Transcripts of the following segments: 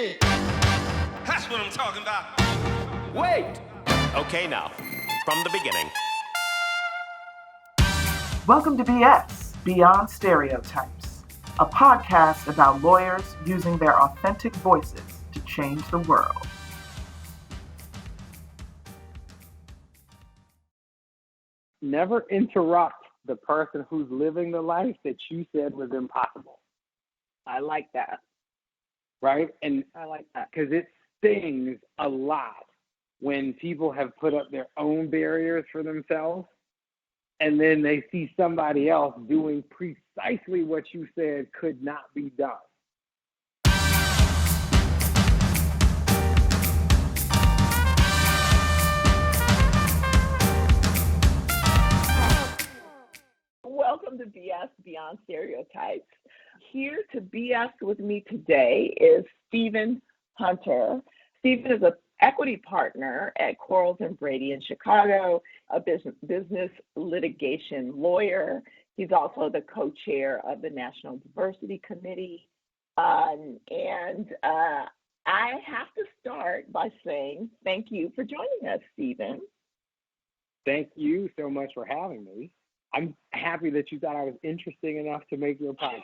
shit. That's what I'm talking about. Wait! Okay, now, from the beginning. Welcome to BS, Beyond Stereotypes, a podcast about lawyers using their authentic voices to change the world. Never interrupt the person who's living the life that you said was impossible. I like that. Right? And I like that. Because it stings a lot when people have put up their own barriers for themselves and then they see somebody else doing precisely what you said could not be done. Welcome to BS Beyond Stereotypes. Here to BS with me today is Stephen Hunter. Stephen is an equity partner at Quarles Brady in Chicago, a business litigation lawyer. He's also the co-chair of the National Diversity Committee. I have to start by saying thank you for joining us, Stephen. Thank you so much for having me. I'm happy that you thought I was interesting enough to make your podcast.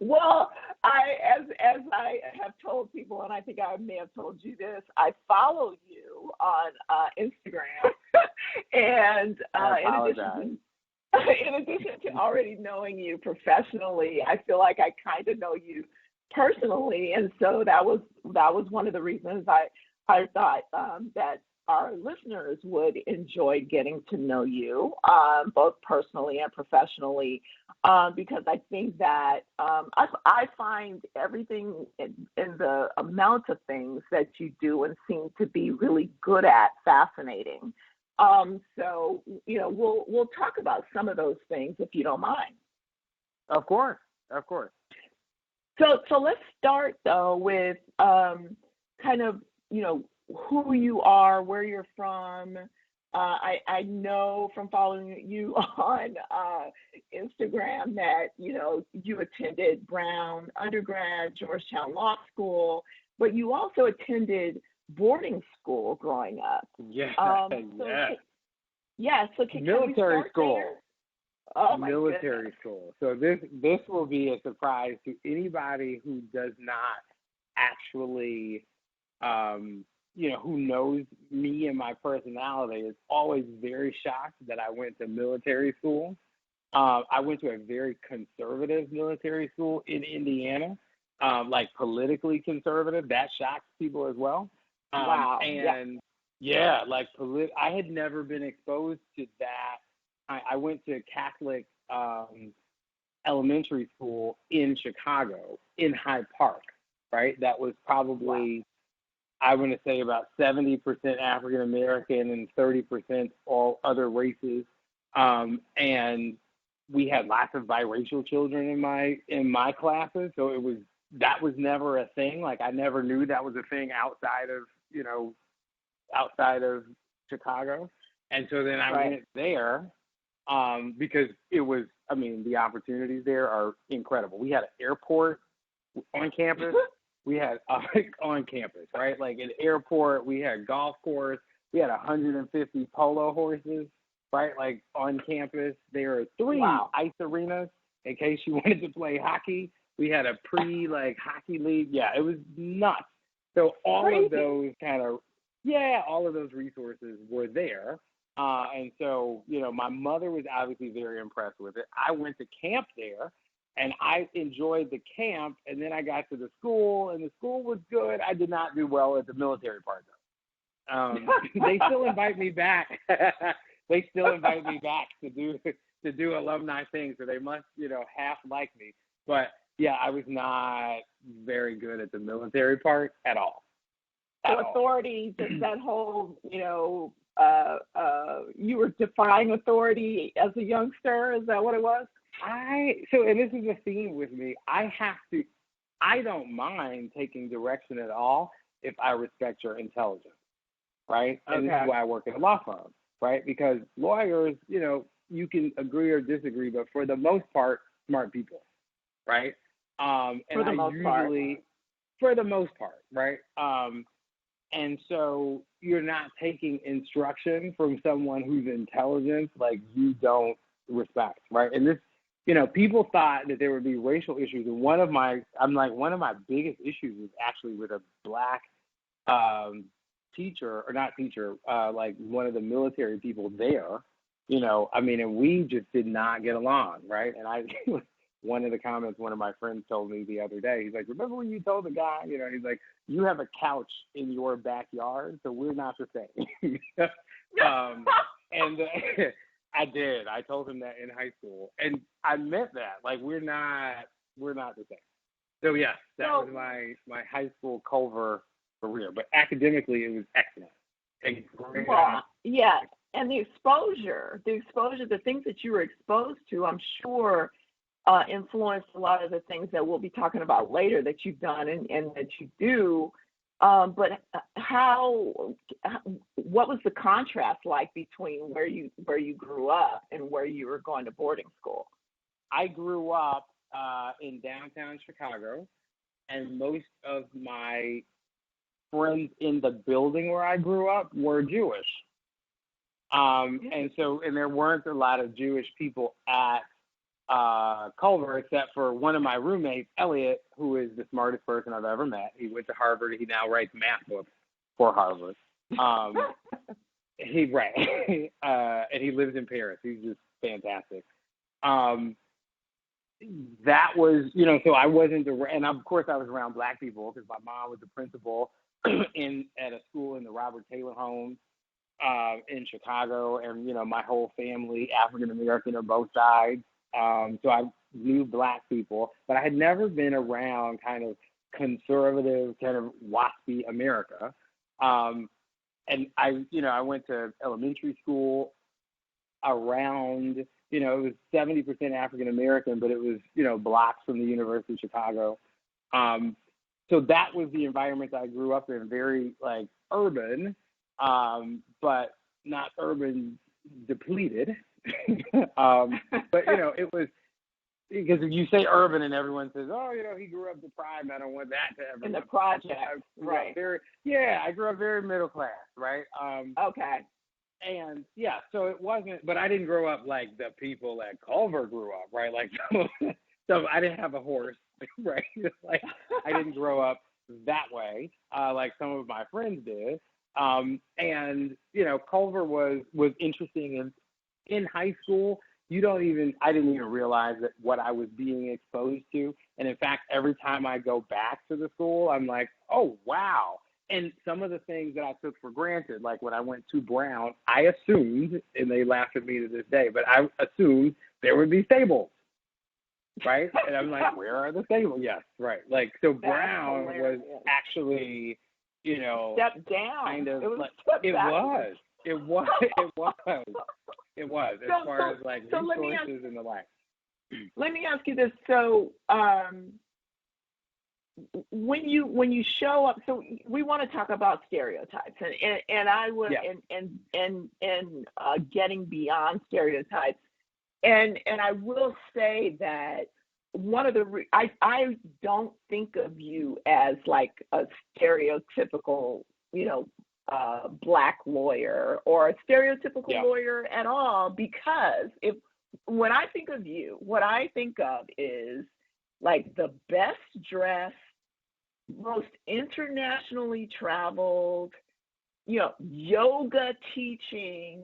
Well, as I have told people, and I think I may have told you this, I follow you on Instagram, and in addition to already knowing you professionally, I feel like I kind of know you personally, and so that was one of the reasons I thought that our listeners would enjoy getting to know you, both personally and professionally, because I think that I find everything in the amount of things that you do and seem to be really good at fascinating. So, we'll talk about some of those things if you don't mind. Of course. So let's start though with kind of, who you are, where you're from. I know from following you on Instagram that, you attended Brown undergrad, Georgetown Law School, but you also attended boarding school growing up. Yeah, So can military we start school. There? Oh, my military goodness. school. So this will be a surprise to anybody who does not actually who knows me and my personality is always very shocked that I went to military school. I went to a very conservative military school in Indiana, like politically conservative. That shocks people as well. Wow. And I had never been exposed to that. I went to Catholic elementary school in Chicago, in Hyde Park, right? That was probably... Wow. I want to say about 70% African American and 30% all other races, and we had lots of biracial children in my classes. So that was never a thing. Like I never knew that was a thing outside of Chicago, and so then I went there because it was. I mean, the opportunities there are incredible. We had an airport on campus. We had on campus, right? Like an airport, we had golf course, we had 150 polo horses, right? Like on campus. There are 3 ice arenas in case you wanted to play hockey. We had a hockey league. Yeah, it was nuts. So all of those all of those resources were there. And so, my mother was obviously very impressed with it. I went to camp there. And I enjoyed the camp, and then I got to the school, and the school was good. I did not do well at the military part, though. They still invite me back. They still invite me back to do alumni things, so they must, half like me. But yeah, I was not very good at the military part at all. So authority, just that whole, you were defying authority as a youngster. Is that what it was? And this is a theme with me. I don't mind taking direction at all if I respect your intelligence, right? And this is why I work at a law firm, right? Because lawyers, you can agree or disagree, but for the most part, smart people, right? And for the most part. for the most part, right? And so you're not taking instruction from someone whose intelligence, like, you don't respect, right? And this, people thought that there would be racial issues. And one of my biggest issues is actually with a black teacher, or not teacher, like one of the military people there, and we just did not get along, right? And one of the comments one of my friends told me the other day, he's like, remember when you told the guy, he's like, you have a couch in your backyard, so we're not the same. And I did. I told him that in high school, and I meant that. Like, we're not the same. So yes, that was my high school Culver career. But academically, it was excellent. Well, yeah, and the exposure, the things that you were exposed to, I'm sure, influenced a lot of the things that we'll be talking about later that you've done and that you do. But what was the contrast like between where you grew up and where you were going to boarding school? I grew up in downtown Chicago, and most of my friends in the building where I grew up were Jewish. And there weren't a lot of Jewish people at Culver, except for one of my roommates, Elliot, who is the smartest person I've ever met. He went to Harvard. He now writes math books for Harvard. And he lives in Paris. He's just fantastic. That was, so I wasn't, and of course I was around black people because my mom was the principal at a school in the Robert Taylor home in Chicago, and my whole family, African American on both sides. So I knew black people, but I had never been around kind of conservative, kind of waspy America. And I went to elementary school around, it was 70% African American, but it was, blocks from the University of Chicago. So that was the environment I grew up in, very like urban, but not urban depleted. But it was, because if you say urban and everyone says, oh, he grew up deprived, I don't want that to ever. In the project, right? I grew up very middle class, right? Okay. And so it wasn't, but I didn't grow up like the people at Culver grew up, right? Like, so I didn't have a horse, right? Like, I didn't grow up that way, like some of my friends did. And Culver was interesting in high school. I didn't even realize that what I was being exposed to. And in fact, every time I go back to the school, I'm like, oh, wow. And some of the things that I took for granted, like when I went to Brown, I assumed, and they laugh at me to this day, but I assumed there would be stables, right? And I'm like, where are the stables? Yes, right. Like, so Brown was actually, step down. Kind of, it was like, step it back. was. As far as like resources and the like. Let me ask you this. So, when you show up, so we want to talk about stereotypes, and I would and getting beyond stereotypes, and I will say that one of the I don't think of you as like a stereotypical, black lawyer or a stereotypical lawyer at all, because when I think of you, what I think of is like the best dressed, most internationally traveled, yoga teaching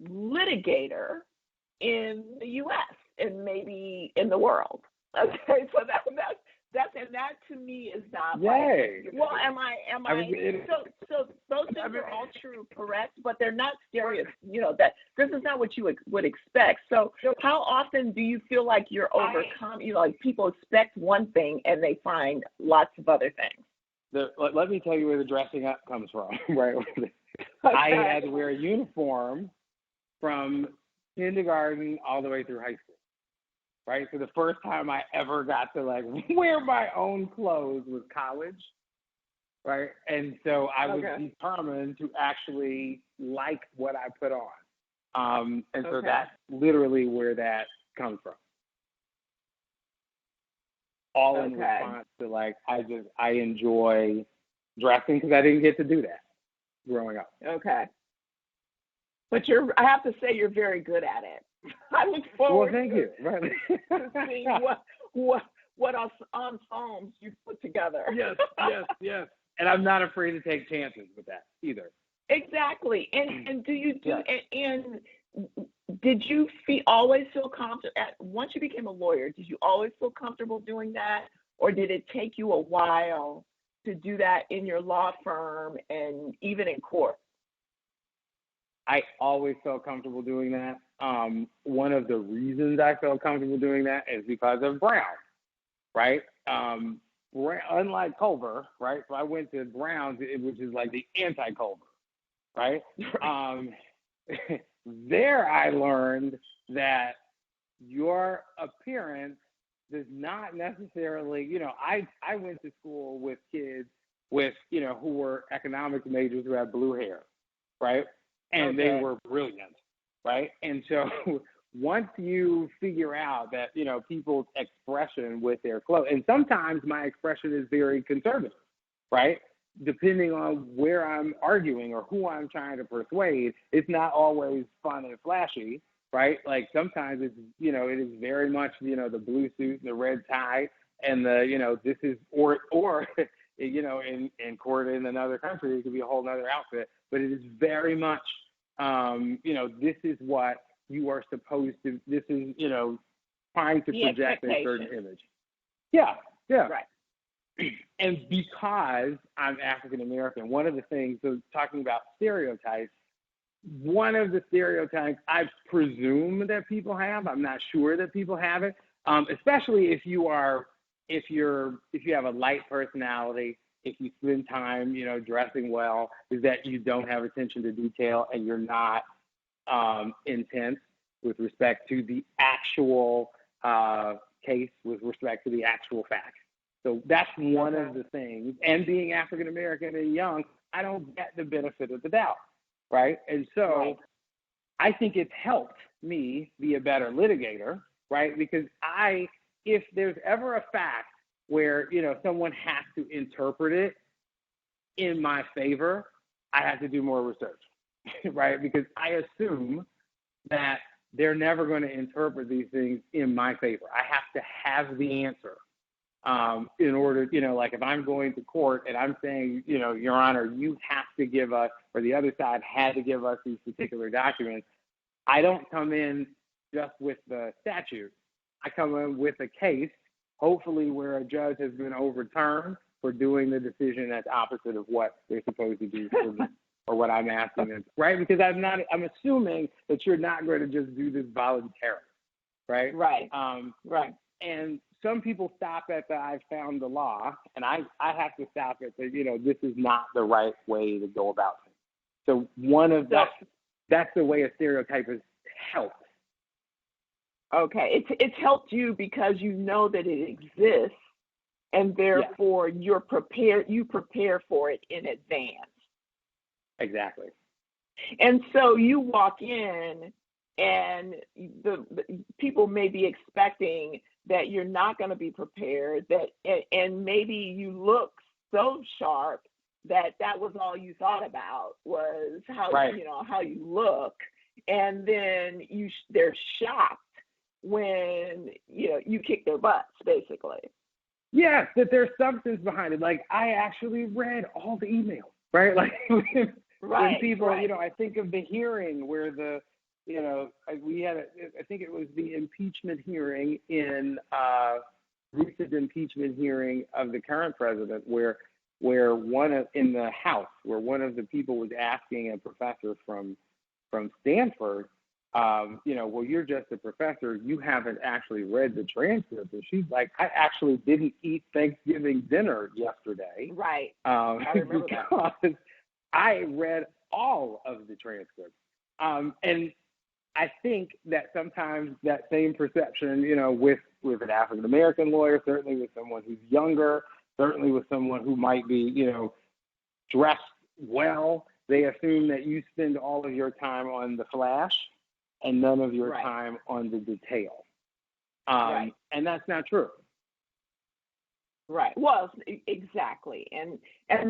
litigator in the U.S. and maybe in the world. Okay, so that to me is not. Yay. Like, well, am I? So those things are all true, correct? But they're not stereo. That this is not what you would expect. So how often do you feel like you're overcome? Like people expect one thing and they find lots of other things. Let me tell you where the dressing up comes from. Right. Okay. I had to wear a uniform from kindergarten all the way through high school. Right, so the first time I ever got to like wear my own clothes was college, right? And so I was determined to actually like what I put on, and so that's literally where that comes from. all in response to like, I enjoy dressing because I didn't get to do that growing up. Okay. But I have to say, you're very good at it. I look forward thank you. Right. to seeing what ensembles you put together. Yes. And I'm not afraid to take chances with that either. Exactly. And do you do and did you always feel comfortable once you became a lawyer? Did you always feel comfortable doing that, or did it take you a while to do that in your law firm and even in court? I always felt comfortable doing that. One of the reasons I felt comfortable doing that is because of Brown, right? Unlike Culver, right? So I went to Brown's, which is like the anti-Culver, right? There I learned that your appearance does not necessarily, I went to school with kids with, who were economics majors who had blue hair, right? And they were brilliant, right? And so once you figure out that, people's expression with their clothes, and sometimes my expression is very conservative, right? Depending on where I'm arguing or who I'm trying to persuade, it's not always fun and flashy, right? Like sometimes it's, it is very much, the blue suit and the red tie and the, this is, or in court in another country, it could be a whole nother outfit, but it is very much, this is what you are supposed to, this is, trying to project a certain image. Yeah. Right. And because I'm African American, one of the things, so talking about stereotypes, one of the stereotypes I presume that people have, I'm not sure that people have it, especially if you have a light personality, if you spend time, dressing well, is that you don't have attention to detail and you're not intense with respect to the actual case, with respect to the actual facts. So that's one of the things. And being African American and young, I don't get the benefit of the doubt, right? And so I think it's helped me be a better litigator, right? Because if there's ever a fact where, someone has to interpret it in my favor, I have to do more research, right? Because I assume that they're never going to interpret these things in my favor. I have to have the answer in order, like if I'm going to court and I'm saying, Your Honor, you have to give us, or the other side had to give us these particular documents, I don't come in just with the statute. I come in with a case, hopefully where a judge has been overturned for doing the decision that's opposite of what they're supposed to do for me, or what I'm asking them, right? Because I'm assuming that you're not going to just do this voluntarily, right? Right. Right. And some people stop at the I've found the law, and I have to stop at the, this is not the right way to go about things. So that's the way a stereotype has helped. Okay, it's helped you because you know that it exists, and therefore you prepare for it in advance. Exactly. And so you walk in, and the people may be expecting that you're not going to be prepared, and maybe you look so sharp that was all you thought about was how how you look, and then they're shocked when you kick their butts, basically. Yes, that there's substance behind it. Like I actually read all the emails, right? Like when people, I think of the hearing where we had I think it was the impeachment hearing recent impeachment hearing of the current president, where in the House, where one of the people was asking a professor from Stanford, well, you're just a professor. You haven't actually read the transcript. And she's like, I actually didn't eat Thanksgiving dinner yesterday. Right. I remember because I read all of the transcripts. And I think that sometimes that same perception, with an African American lawyer, certainly with someone who's younger, certainly with someone who might be, dressed well, they assume that you spend all of your time on the flash and none of your time on the detail. And that's not true. Right. Well, exactly. And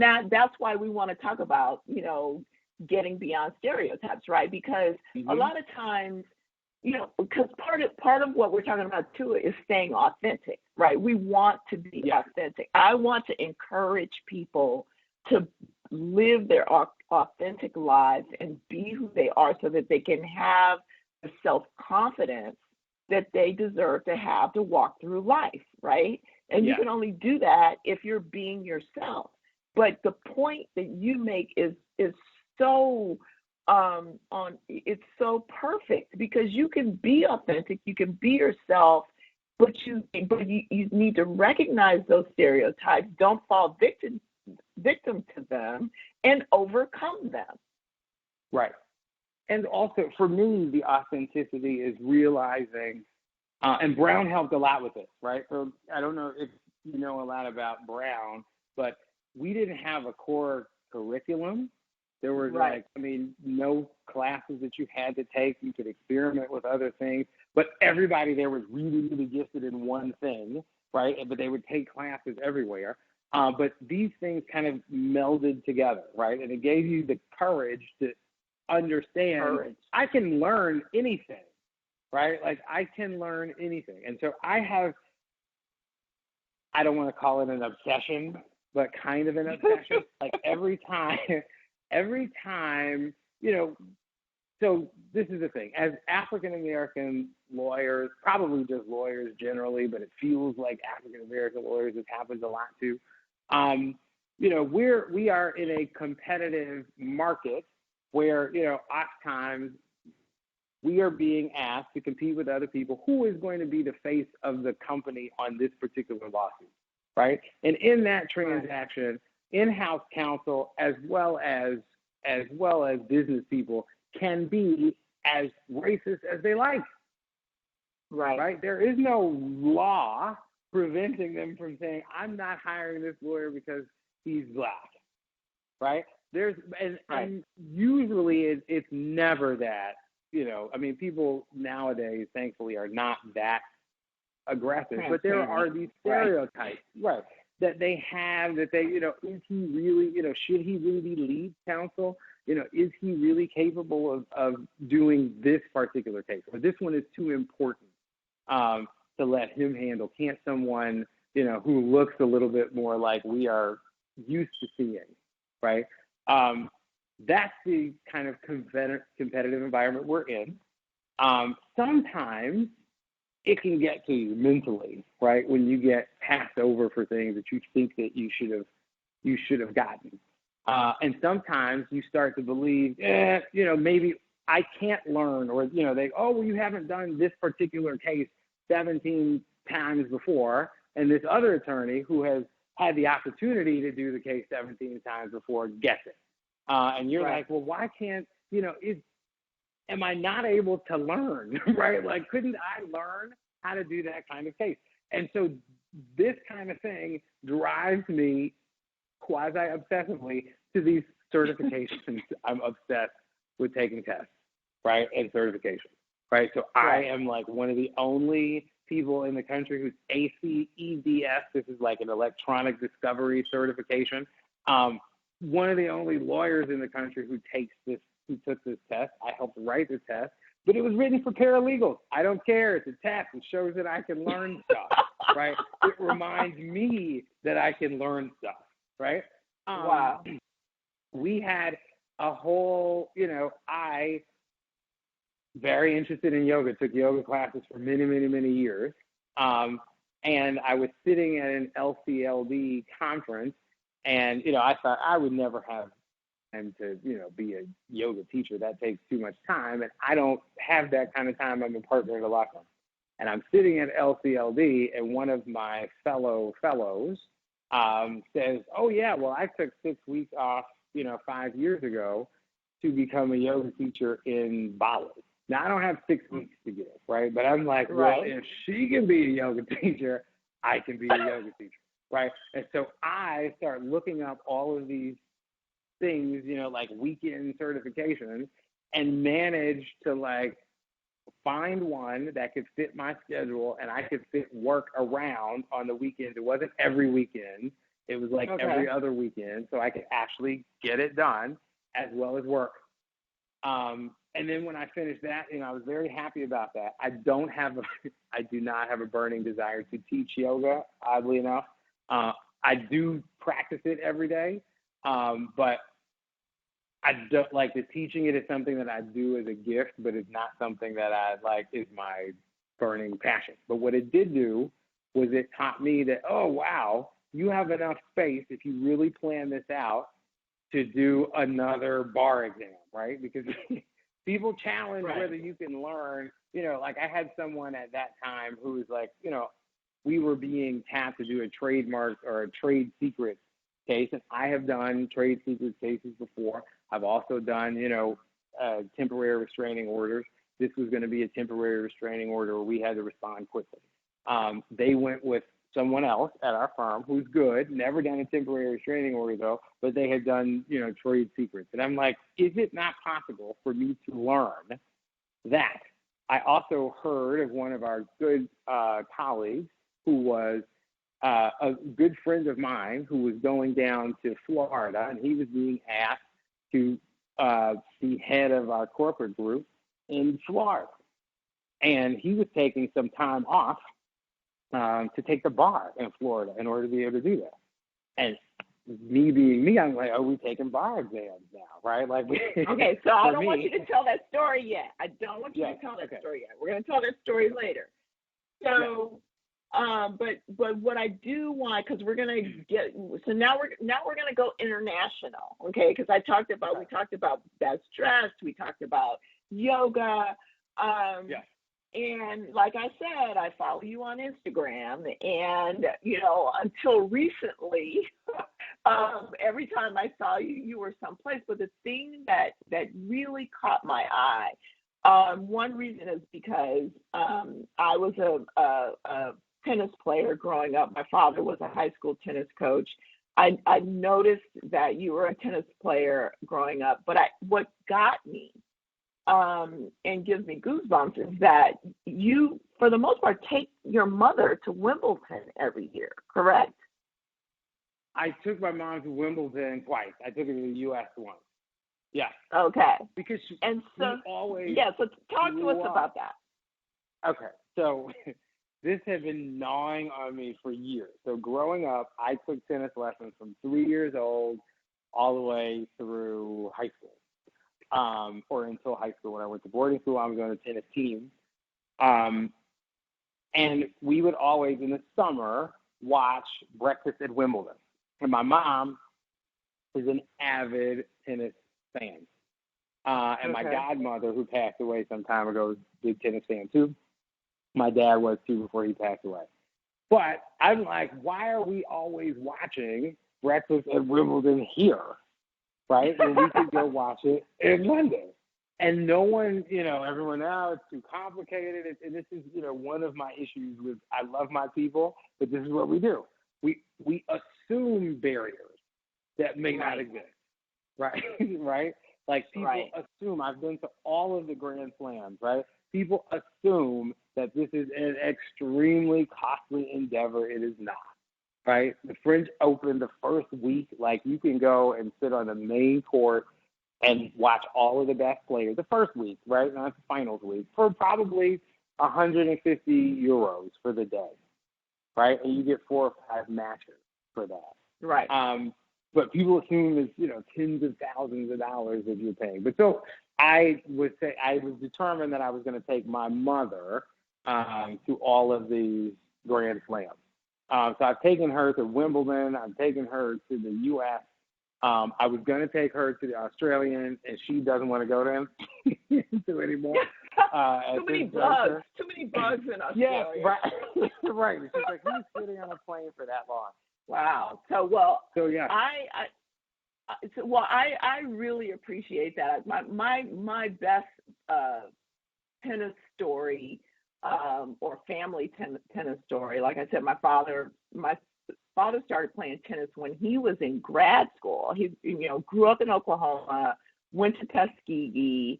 that's why we want to talk about, getting beyond stereotypes, right? Because a lot of times, because part of what we're talking about too is staying authentic, right? We want to be authentic. I want to encourage people to live their authentic lives and be who they are so that they can have the self-confidence that they deserve to have to walk through life, right? And you can only do that if you're being yourself. But the point that you make is so it's so perfect, because you can be authentic, you can be yourself, but you need to recognize those stereotypes, don't fall victim to them, and overcome them. Right. And also, for me, the authenticity is realizing, and Brown helped a lot with this, right? So I don't know if you know a lot about Brown, but we didn't have a core curriculum. There was no classes that you had to take. You could experiment with other things, but everybody there was really, really gifted in one thing, right? But they would take classes everywhere. But these things kind of melded together, right? And it gave you the courage to understand, I can learn anything, right? Like, I can learn anything. And so I don't want to call it an obsession, but kind of an obsession. Like every time, so this is the thing. As African-American lawyers, probably just lawyers generally, but it feels like African-American lawyers, this happens a lot too. We are in a competitive market where, oftentimes we are being asked to compete with other people. Who is going to be the face of the company on this particular lawsuit, right? And in that transaction, in-house counsel as well as business people can be as racist as they like. Right? There is no law preventing them from saying, I'm not hiring this lawyer because he's black. Right? And usually it's never that, people nowadays, thankfully, are not that aggressive, but there are these stereotypes, right, that they have, that they, is he really, should he really be lead counsel? Is he really capable of doing this particular case? Or this one is too important to let him handle. Can't someone, who looks a little bit more like we are used to seeing, right? That's the kind of competitive environment we're in. Sometimes it can get to you mentally, right? When you get passed over for things that you think that you should have gotten. And sometimes you start to believe, maybe I can't learn, or, you haven't done this particular case 17 times before, and this other attorney who has had the opportunity to do the case 17 times before gets it. And you're like, well, why can't, am I not able to learn, right? Like, couldn't I learn how to do that kind of case? And so this kind of thing drives me quasi-obsessively to these certifications. I'm obsessed with taking tests, right, and certifications, right? So I am like one of the only people in the country who's ACEDS. This is like an electronic discovery certification. One of the only lawyers in the country who took this test. I helped write the test, but it was written for paralegals. I don't care. It's a test. It shows that I can learn stuff, right? It reminds me that I can learn stuff, right? We had a whole, very interested in yoga, took yoga classes for many, many, many years. And I was sitting at an LCLD conference, and, I thought I would never have time to, be a yoga teacher. That takes too much time, and I don't have that kind of time. I'm a partner at a law firm. And I'm sitting at LCLD, and one of my fellows says, oh, yeah, well, I took 6 weeks off, 5 years ago to become a yoga teacher in Bali. Now, I don't have 6 weeks to give, right? But I'm like, well, if she can be a yoga teacher, I can be a yoga teacher, right? And so I start looking up all of these things, like weekend certifications, and manage to find one that could fit my schedule and I could fit work around on the weekends. It wasn't every weekend. It was like every other weekend, so I could actually get it done as well as work. And then when I finished that, I was very happy about that. I do not have a burning desire to teach yoga, oddly enough. I do practice it every day, but I don't like the teaching it is something that I do as a gift, but it's not something that I like is my burning passion. But what it did do was it taught me that, oh, wow, you have enough space if you really plan this out to do another bar exam, right? Because people challenge whether you can learn, like I had someone at that time who was like, we were being tapped to do a trademark or a trade secret case. And I have done trade secret cases before. I've also done, temporary restraining orders. This was going to be a temporary restraining order where we had to respond quickly. They went with someone else at our firm who's good, never done a temporary restraining order though, but they had done, trade secrets. And I'm like, is it not possible for me to learn that? I also heard of one of our good colleagues who was a good friend of mine who was going down to Florida, and he was being asked to be head of our corporate group in Florida. And he was taking some time off to take the bar in Florida in order to be able to do that. And me being me, I'm like, are we taking bar exams now, right? Like, okay, so I don't want you to tell that story yet. I don't want you to tell that story yet. We're going to tell that story later. So, but what I do want, because we're going to get, so now we're going to go international, okay? Because we talked about best dressed, we talked about yoga, and like I said, I follow you on Instagram, and until recently, every time I saw you, you were someplace. But the thing that really caught my eye, one reason is because I was a tennis player growing up. My father was a high school tennis coach. I noticed that you were a tennis player growing up, but what got me and gives me goosebumps is that you, for the most part, take your mother to Wimbledon every year, correct? I took my mom to Wimbledon twice. I took her to the U.S. once. Yeah. Okay. Because she always so talk to us about that. Okay. So this had been gnawing on me for years. So growing up, I took tennis lessons from 3 years old all the way through high school. Or until high school. When I went to boarding school, I was on a tennis team. And we would always, in the summer, watch Breakfast at Wimbledon. And my mom is an avid tennis fan. And my godmother, who passed away some time ago, was a big tennis fan too. My dad was too before he passed away. But I'm like, why are we always watching Breakfast at Wimbledon here? Right? And we could go watch it in London. And no one, everyone, it's too complicated. And this is, one of my issues with, I love my people, but this is what we do. We assume barriers that may not exist. Right? Right? Like people assume, I've been to all of the Grand Slams, right? People assume that this is an extremely costly endeavor. It is not. Right? The French Open, the first week, like you can go and sit on the main court and watch all of the best players the first week, right? Not the finals week, for probably 150 euros for the day, right? And you get 4 or 5 matches for that. Right. But people assume it's, tens of thousands of dollars that you're paying. But so I was determined that I was going to take my mother to all of these Grand Slams. So I've taken her to Wimbledon. I've taken her to the U.S. I was going to take her to the Australian, and she doesn't want to go to him anymore. Too many bugs in Australia. Yeah, right. Right. She's like, who's sitting on a plane for that long? Wow. I really appreciate that. My best tennis story. Or family tennis story. Like I said, my father started playing tennis when he was in grad school. He, grew up in Oklahoma, went to Tuskegee,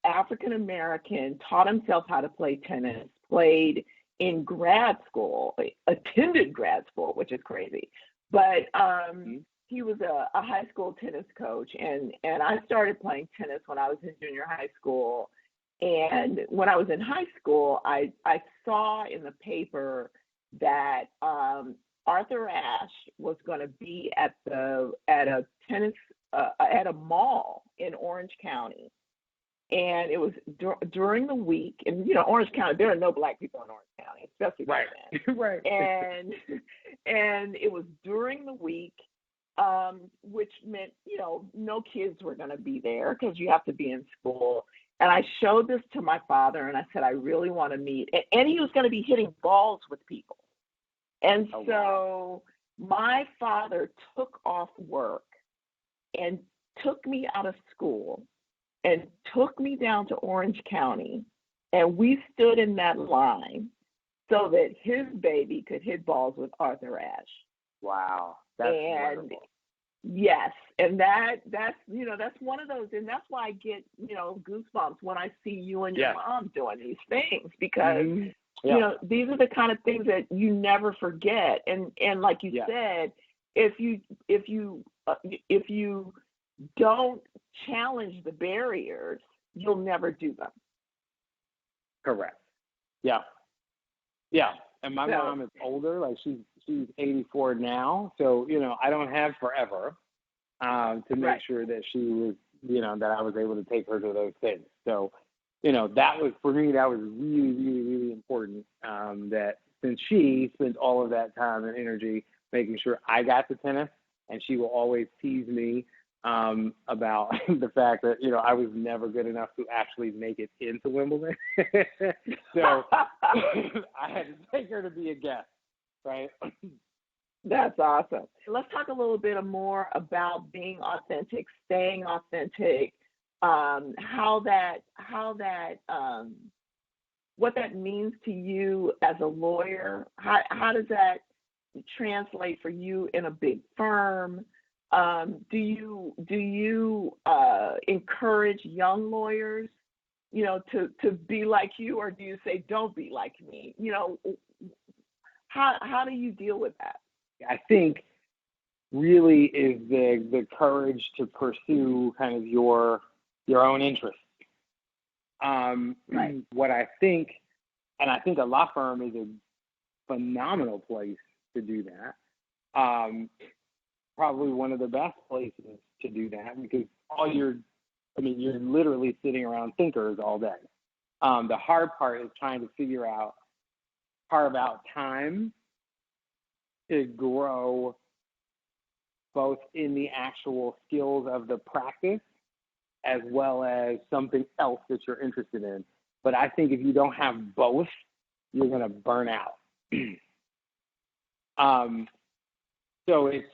African American, taught himself how to play tennis, played in grad school, attended grad school, which is crazy. But he was a high school tennis coach, and I started playing tennis when I was in junior high school. And when I was in high school, I saw in the paper that Arthur Ashe was going to be at a tennis at a mall in Orange County, and it was during the week. And Orange County, there are no black people in Orange County, especially back then. Right. And it was during the week, which meant no kids were going to be there because you have to be in school. And I showed this to my father, and I said, I really want to meet. And he was going to be hitting balls with people. And so my father took off work and took me out of school and took me down to Orange County. And we stood in that line so that his baby could hit balls with Arthur Ashe. Wow. That's wonderful. Yes, and that's one of those, and that's why I get goosebumps when I see you and your mom doing these things, because these are the kind of things that you never forget. And like you said, if you don't challenge the barriers, you'll never do them. Correct. Yeah. And my mom is older, like she's 84 now, so I don't have forever to make sure that she was, that I was able to take her to those things. So, that was, for me, that was really, really, really important. That since she spent all of that time and energy making sure I got to tennis, and she will always tease me about the fact that I was never good enough to actually make it into Wimbledon. So I had to take her to be a guest, right? That's awesome. Let's talk a little bit more about being authentic, staying authentic, what that means to you as a lawyer. How does that translate for you in a big firm? Do you encourage young lawyers, to be like you, or do you say don't be like me? How do you deal with that? I think really is the courage to pursue kind of your own interests. What I think, and I think a law firm is a phenomenal place to do that. Probably one of the best places to do that, because you're literally sitting around thinkers all day. The hard part is trying to carve out time to grow both in the actual skills of the practice as well as something else that you're interested in. But I think if you don't have both, you're going to burn out. So it's,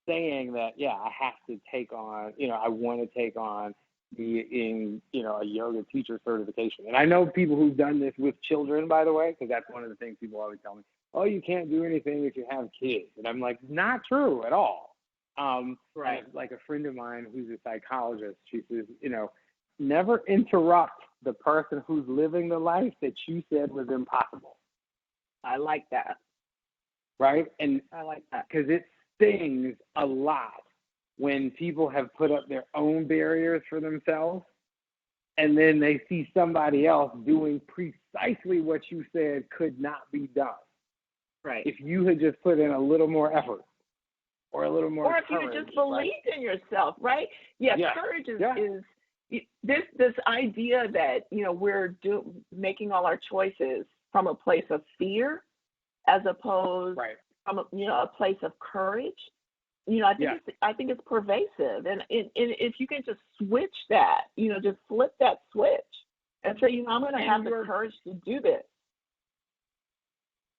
saying that, I have to take on, I want to take on being, a yoga teacher certification. And I know people who've done this with children, by the way, because that's one of the things people always tell me. Oh, you can't do anything if you have kids. And I'm like, not true at all. Like a friend of mine who's a psychologist, she says, never interrupt the person who's living the life that you said was impossible. I like that. Right? And I like that. Because it stings a lot when people have put up their own barriers for themselves, and then they see somebody else doing precisely what you said could not be done. Right. If you had just put in a little more effort or a little more courage. Or if courage, you just believed in yourself, right? Courage is this idea that, we're making all our choices from a place of fear as opposed from a place of courage. I think it's pervasive, and if you can just switch that, just flip that switch and say, I'm going to have the courage to do this.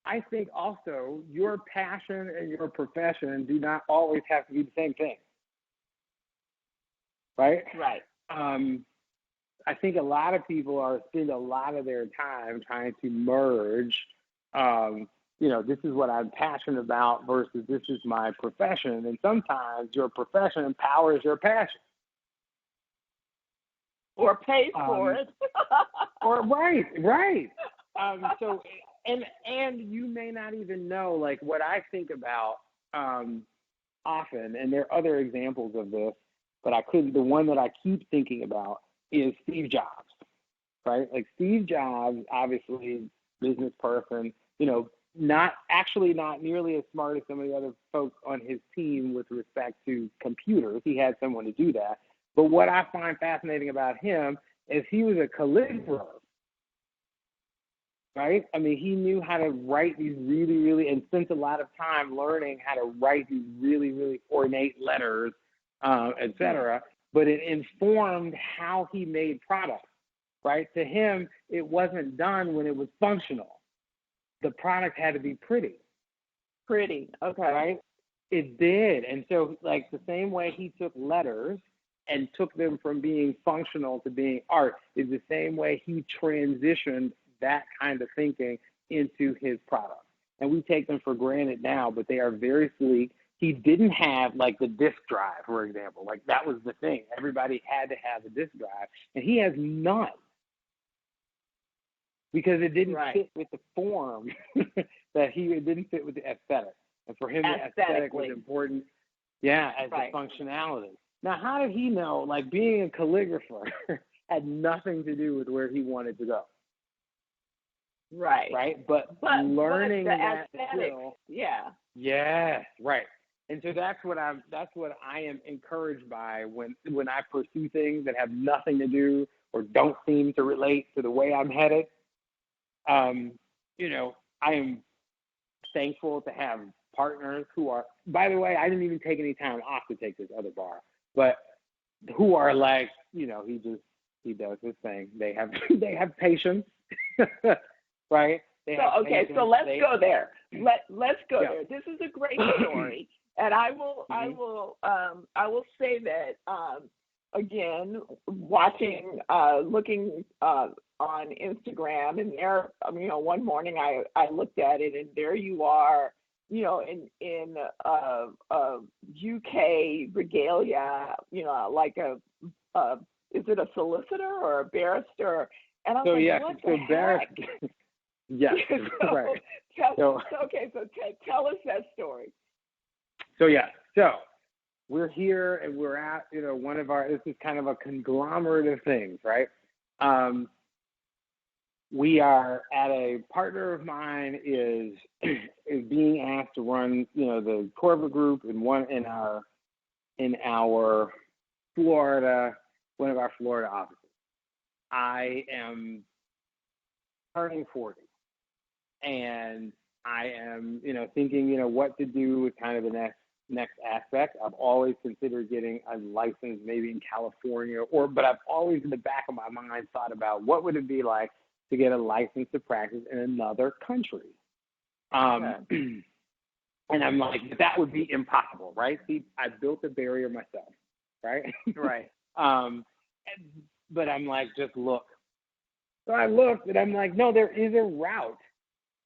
I think also your passion and your profession do not always have to be the same thing, right? Right. I think a lot of people spend a lot of their time trying to merge. This is what I'm passionate about versus this is my profession. And sometimes your profession empowers your passion. Or pays for it. Or right. So and you may not even know, like, what I think about often, and there are other examples of this, but the one that I keep thinking about is Steve Jobs, right? Like, Steve Jobs, obviously business person, not nearly as smart as some of the other folks on his team with respect to computers. He had someone to do that. But what I find fascinating about him is he was a calligrapher, right? I mean, he knew how to write these really, really, and spent a lot of time learning how to write these really, really ornate letters, et cetera. But it informed how he made products, right? To him, it wasn't done when it was functional. The product had to be pretty. Pretty, okay. Right? It did. And so, like, the same way he took letters and took them from being functional to being art is the same way he transitioned that kind of thinking into his products. And we take them for granted now, but they are very sleek. He didn't have, like, the disk drive, for example. Like, that was the thing. Everybody had to have a disk drive. And he has none because it didn't fit with the form it didn't fit with the aesthetic. And for him, the aesthetic was important, as the functionality. Now, how did he know, like, being a calligrapher had nothing to do with where he wanted to go? Right? But learning that skill. Yeah. Yes, right. And so that's what I am encouraged by when I pursue things that have nothing to do or don't seem to relate to the way I'm headed. I am thankful to have partners who are, by the way, I didn't even take any time off to take this other bar, but who are like, he does his thing. They have patience, right? So let's go there. Let's go there. This is a great story, and I will say that again, watching, looking on Instagram, and there, one morning I looked at it, and there you are, in UK regalia, like is it a solicitor or a barrister? And I'm what the heck? Yes, right. Tell us that story. So we're here and we're at, this is kind of a conglomerate of things, right? We are at a partner of mine is being asked to run, the corporate group in our Florida, one of our Florida offices. I am turning 40, and I am, thinking, what to do with kind of the next aspect. I've always considered getting a license maybe in California, but I've always in the back of my mind thought about what would it be like to get a license to practice in another country. And I'm like, that would be impossible, right? See, I built a barrier myself, right? Right. But I'm like, just look. So I looked, and I'm like, no, there is a route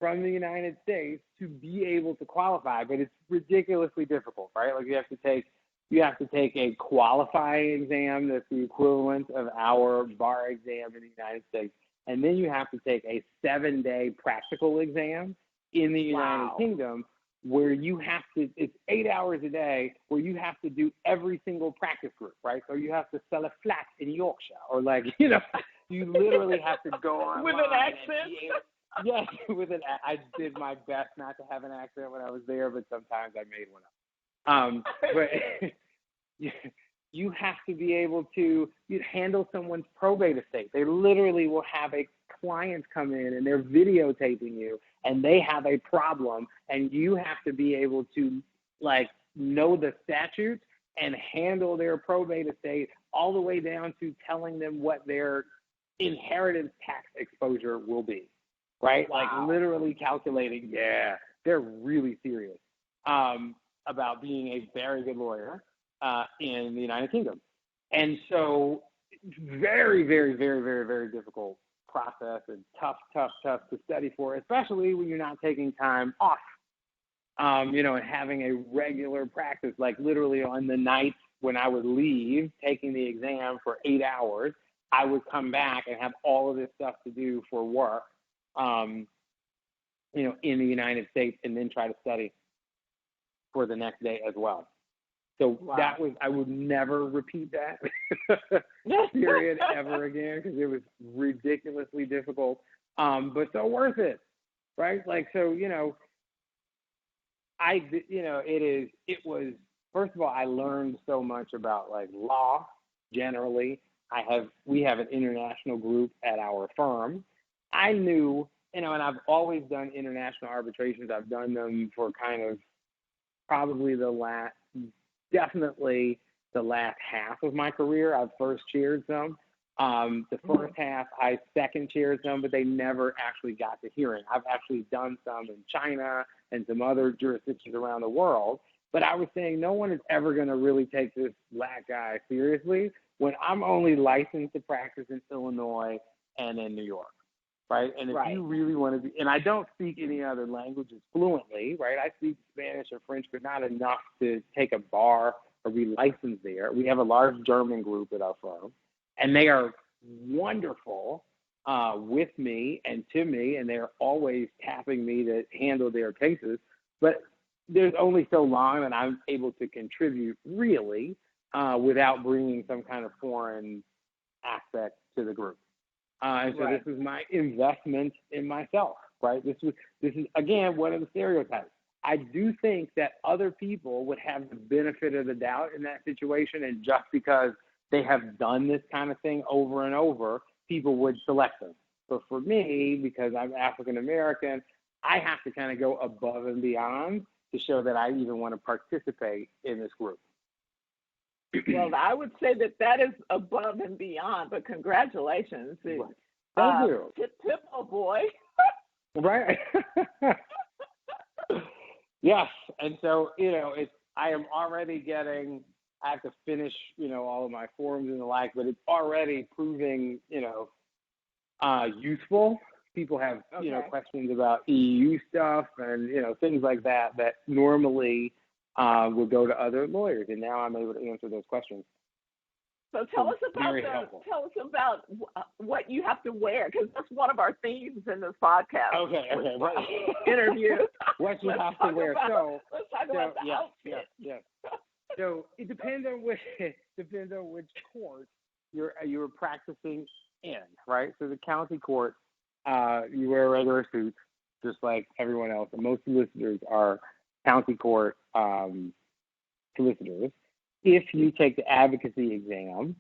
from the United States to be able to qualify, but it's ridiculously difficult, right? Like you have to take a qualifying exam that's the equivalent of our bar exam in the United States, and then you have to take a 7-day practical exam in the United Kingdom, where you have to, it's 8 hours a day, where you have to do every single practice group, right? So you have to sell a flat in Yorkshire, or like, you literally have to go on with an accent. Yes, I did my best not to have an accent when I was there, but sometimes I made one up. But you have to be able to handle someone's probate estate. They literally will have a client come in and they're videotaping you, and they have a problem, and you have to be able to know the statutes and handle their probate estate all the way down to telling them what their inheritance tax exposure will be, right? Wow. Like literally calculating. Yeah, they're really serious about being a very good lawyer in the United Kingdom. And so very, very, very, very, very difficult process, and tough to study for, especially when you're not taking time off, and having a regular practice, like literally on the night when I would leave, taking the exam for 8 hours, I would come back and have all of this stuff to do for work, in the United States, and then try to study for the next day as well. So that was, I would never repeat that period ever again, because it was ridiculously difficult, but so worth it, right? Like, so, it was, first of all, I learned so much about like law generally. We have an international group at our firm. I knew, and I've always done international arbitrations. I've done them for kind of probably definitely the last half of my career. I've first chaired some. The first half, I second chaired some, but they never actually got to hearing. I've actually done some in China and some other jurisdictions around the world. But I was saying no one is ever going to really take this black guy seriously when I'm only licensed to practice in Illinois and in New York, right? And if you really want to be, and I don't speak any other languages fluently, right? I speak Spanish or French, but not enough to take a bar or be licensed there. We have a large German group at our firm, and they are wonderful with me and to me, and they're always tapping me to handle their cases. But there's only so long that I'm able to contribute really without bringing some kind of foreign aspect to the group. And so this is my investment in myself, right? This is again one of the stereotypes. I do think that other people would have the benefit of the doubt in that situation, and just because they have done this kind of thing over and over, people would select them. But for me, because I'm African American, I have to kind of go above and beyond to show that I even want to participate in this group. Well, I would say that is above and beyond, but congratulations. Thank you. Tip, oh boy. Right. Yes. And so, I am already I have to finish, all of my forms and the like, but it's already proving, useful. People have, questions about EU stuff and, things like that normally would go to other lawyers. And now I'm able to answer those questions. So tell us about what you have to wear, because that's one of our themes in this podcast. Okay, right. Interview. What you have to wear. Let's talk about the outfit. Yes. So it depends on which court you're practicing in, right? So the county court, you wear a regular suit, just like everyone else. And most solicitors are county court solicitors. If you take the advocacy exam,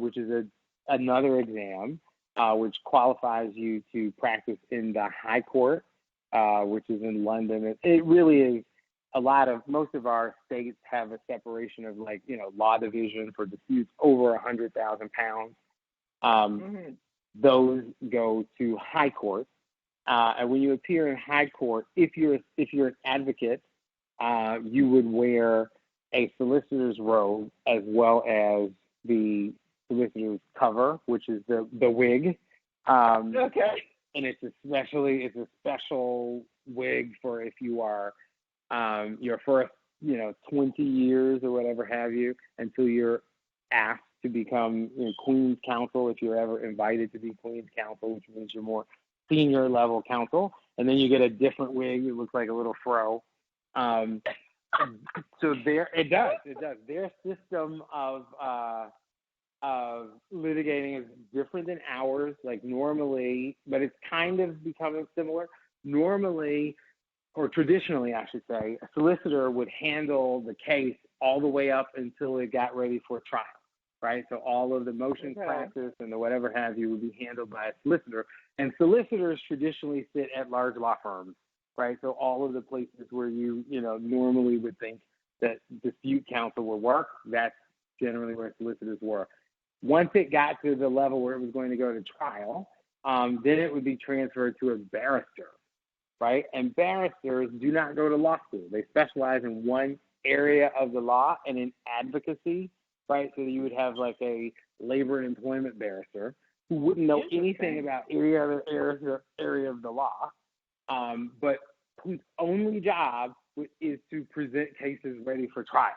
which is another exam, which qualifies you to practice in the High Court, which is in London. It really is most of our states have a separation of law division for disputes over 100,000 pounds. Those go to High Court. And when you appear in High Court, if you're an advocate, you would wear a solicitor's robe as well as the solicitor's cover, which is the wig. Okay. And it's a special wig for if you are your first 20 years or whatever have you, until you're asked to become Queen's Counsel, if you're ever invited to be Queen's Counsel, which means you're more senior level counsel, and then you get a different wig that looks like a little fro. So it does. Their system of litigating is different than ours, like normally, but it's kind of becoming similar. Normally, or traditionally, I should say, a solicitor would handle the case all the way up until it got ready for trial, right? So all of the motions practice and the whatever have you would be handled by a solicitor. And solicitors traditionally sit at large law firms, right? So all of the places where you normally would think that dispute counsel will work, that's generally where solicitors were. Once it got to the level where it was going to go to trial, then it would be transferred to a barrister, right? And barristers do not go to law school. They specialize in one area of the law and in advocacy, right? So you would have like a labor and employment barrister who wouldn't know anything about any other area of the law, but whose only job is to present cases ready for trial,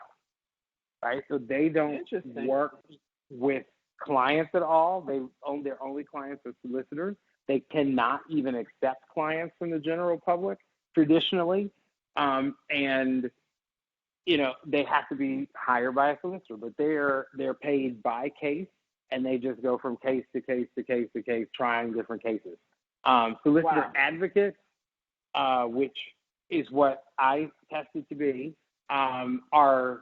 right? So they don't work with clients at all. Their only clients are solicitors. They cannot even accept clients from the general public traditionally. And, you know, they have to be hired by a solicitor, but they're paid by case, and they just go from case to case to case to case, trying different cases. Solicitor advocates, which is what I tested to be, are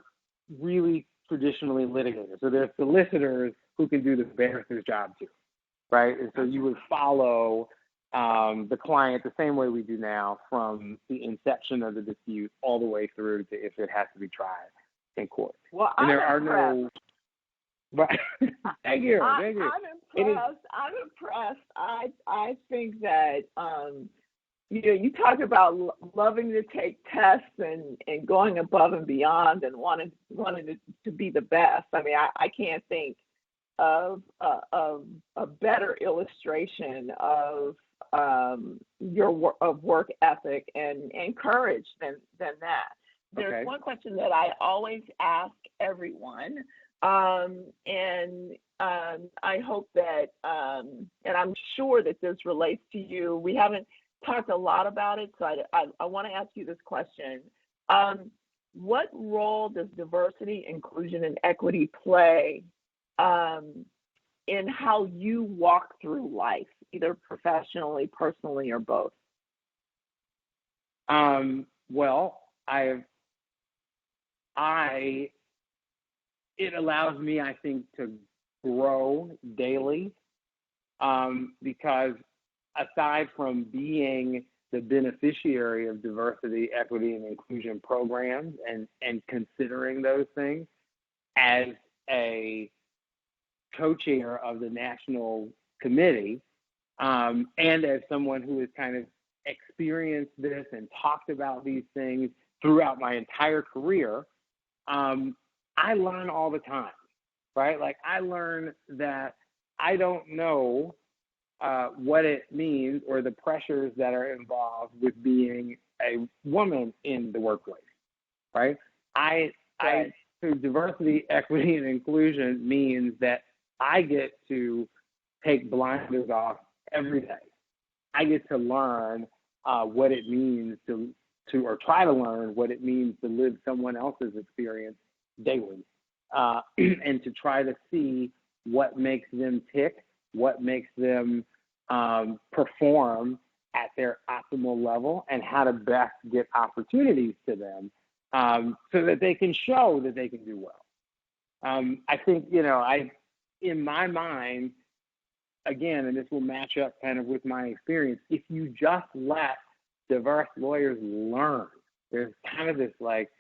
really traditionally litigators. So they're solicitors who can do the barrister's job too, right? And so you would follow the client the same way we do now, from the inception of the dispute all the way through to if it has to be tried in court. Well, and there I'm are impressed. no. Thank you. I'm impressed. I'm impressed. I think that you know, you talk about loving to take tests and going above and beyond and wanting to be the best. I mean, I can't think of a better illustration of your work ethic and courage than that. There's one question that I always ask everyone, and I hope that, and I'm sure that this relates to you. We haven't talked a lot about it, so I want to ask you this question. What role does diversity, inclusion, and equity play in how you walk through life, either professionally, personally, or both? Well, it allows me, I think, to grow daily, because aside from being the beneficiary of diversity, equity, and inclusion programs and considering those things, as a co-chair of the national committee, and as someone who has kind of experienced this and talked about these things throughout my entire career, I learn all the time, right? Like, I learn that I don't know what it means or the pressures that are involved with being a woman in the workplace, right? So diversity, equity, and inclusion means that I get to take blinders off every day. I get to learn what it means or try to learn what it means to live someone else's experience daily, and to try to see what makes them tick, what makes them perform at their optimal level, and how to best get opportunities to them so that they can show that they can do well. I think, in my mind, again, and this will match up kind of with my experience, if you just let diverse lawyers learn, there's kind of this like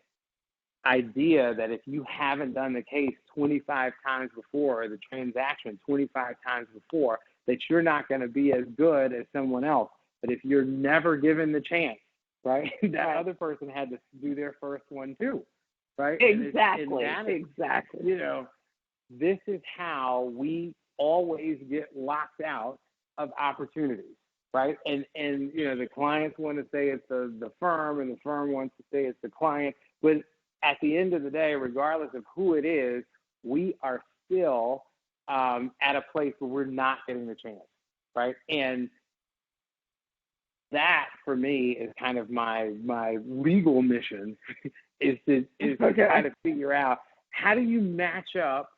idea that if you haven't done the case 25 times before, or the transaction 25 times before, that you're not going to be as good as someone else. But if you're never given the chance, right, that other person had to do their first one too, right? Exactly. Exactly. This is how we always get locked out of opportunities, right? And the clients want to say it's the firm, and the firm wants to say it's the client. But at the end of the day, regardless of who it is, we are still at a place where we're not getting the chance, right? And that, for me, is kind of my legal mission is to try to figure out, how do you match up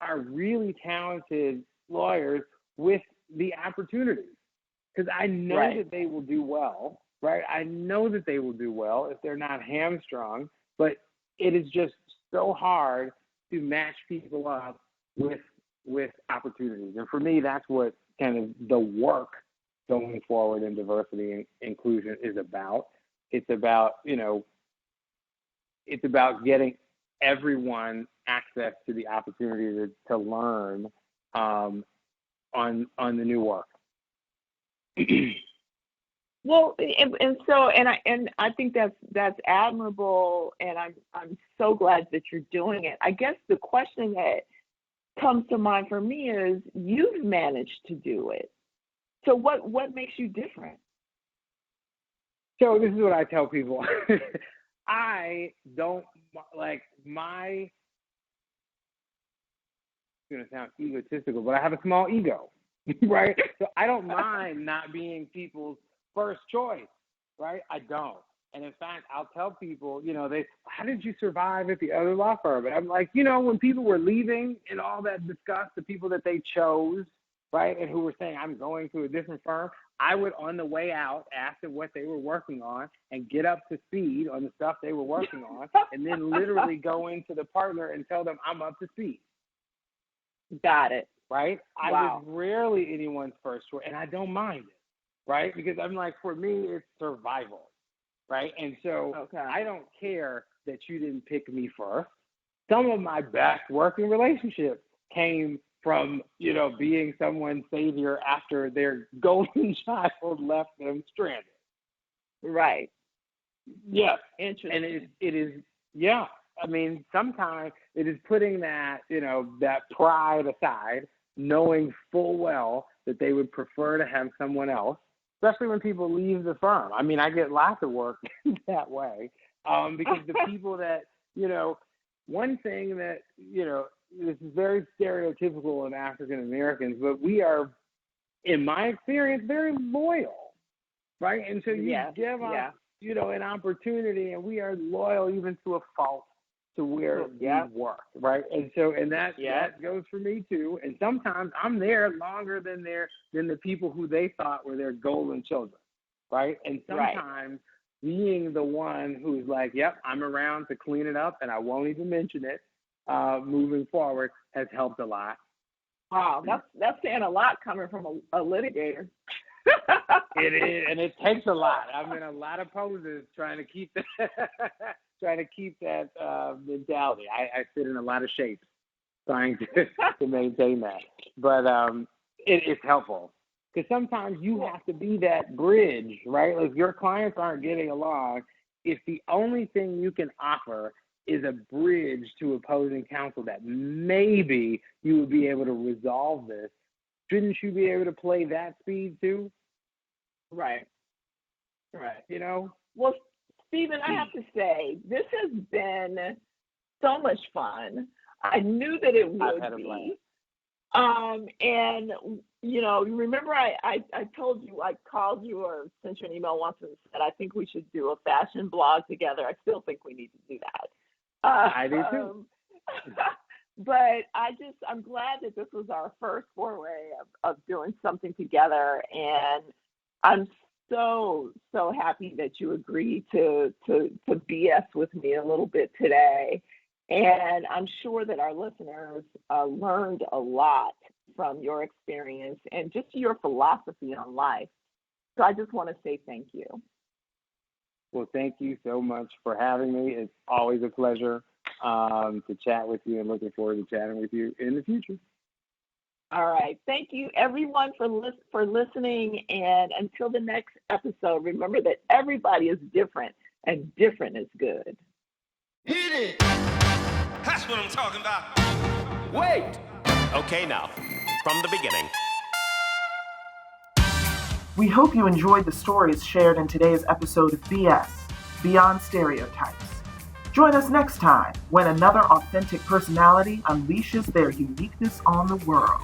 our really talented lawyers with the opportunities? Because I know that they will do well, right? I know that they will do well if they're not hamstrung, but it is just so hard to match people up with opportunities. And for me, that's what kind of the work going forward in diversity and inclusion is about. It's about, it's about getting everyone access to the opportunity to learn on the new work. Well, and I think that's admirable, and I'm so glad that you're doing it. I guess the question that comes to mind for me is, you've managed to do it. So what makes you different? So this is what I tell people. I don't like going to sound egotistical, but I have a small ego, right? So I don't mind not being people's first choice, right? I don't. And in fact, I'll tell people, how did you survive at the other law firm? And I'm like, when people were leaving and all that discussed, the people that they chose, right, and who were saying, I'm going to a different firm, I would, on the way out, ask them what they were working on and get up to speed on the stuff they were working on, and then literally go into the partner and tell them I'm up to speed. Got it. Right? Wow. I was rarely anyone's first choice, and I don't mind it, right? Because I'm like, for me, it's survival. Right. And so I don't care that you didn't pick me first. Some of my best working relationships came from, being someone's savior after their golden child left them stranded. Right. Yeah. Interesting. And it is, yeah. I mean, sometimes it is putting that, that pride aside, knowing full well that they would prefer to have someone else. Especially when people leave the firm. I mean, I get lots of work that way because the people that, one thing that, this is very stereotypical of African Americans, but we are, in my experience, very loyal, right? And so you give us, an opportunity, and we are loyal even to a fault to where we work, right? And so, that goes for me too. And sometimes I'm there longer than the people who they thought were their golden children, right? And sometimes being the one who's like, yep, I'm around to clean it up, and I won't even mention it, moving forward, has helped a lot. Wow, that's saying a lot coming from a litigator. It is, and it takes a lot. I'm in a lot of poses trying to keep that mentality. I sit in a lot of shapes trying to maintain that. But it's helpful because sometimes you have to be that bridge, right? Like, if your clients aren't getting along, if the only thing you can offer is a bridge to opposing counsel that maybe you would be able to resolve this, shouldn't you be able to play that speed too? Right. Well, Stephen, I have to say, this has been so much fun. I knew that it would be. And, remember I told you, I called you or sent you an email once and said, I think we should do a fashion blog together. I still think we need to do that. I do too. But I'm glad that this was our first foray of doing something together. And I'm so happy that you agreed to BS with me a little bit today. And I'm sure that our listeners learned a lot from your experience and just your philosophy on life. So I just want to say thank you. Well, thank you so much for having me. It's always a pleasure to chat with you, and looking forward to chatting with you in the future. All right. Thank you, everyone, for listening. And until the next episode, remember that everybody is different, and different is good. Hit it! That's what I'm talking about. Wait! Okay, now, from the beginning. We hope you enjoyed the stories shared in today's episode of BS, Beyond Stereotypes. Join us next time when another authentic personality unleashes their uniqueness on the world.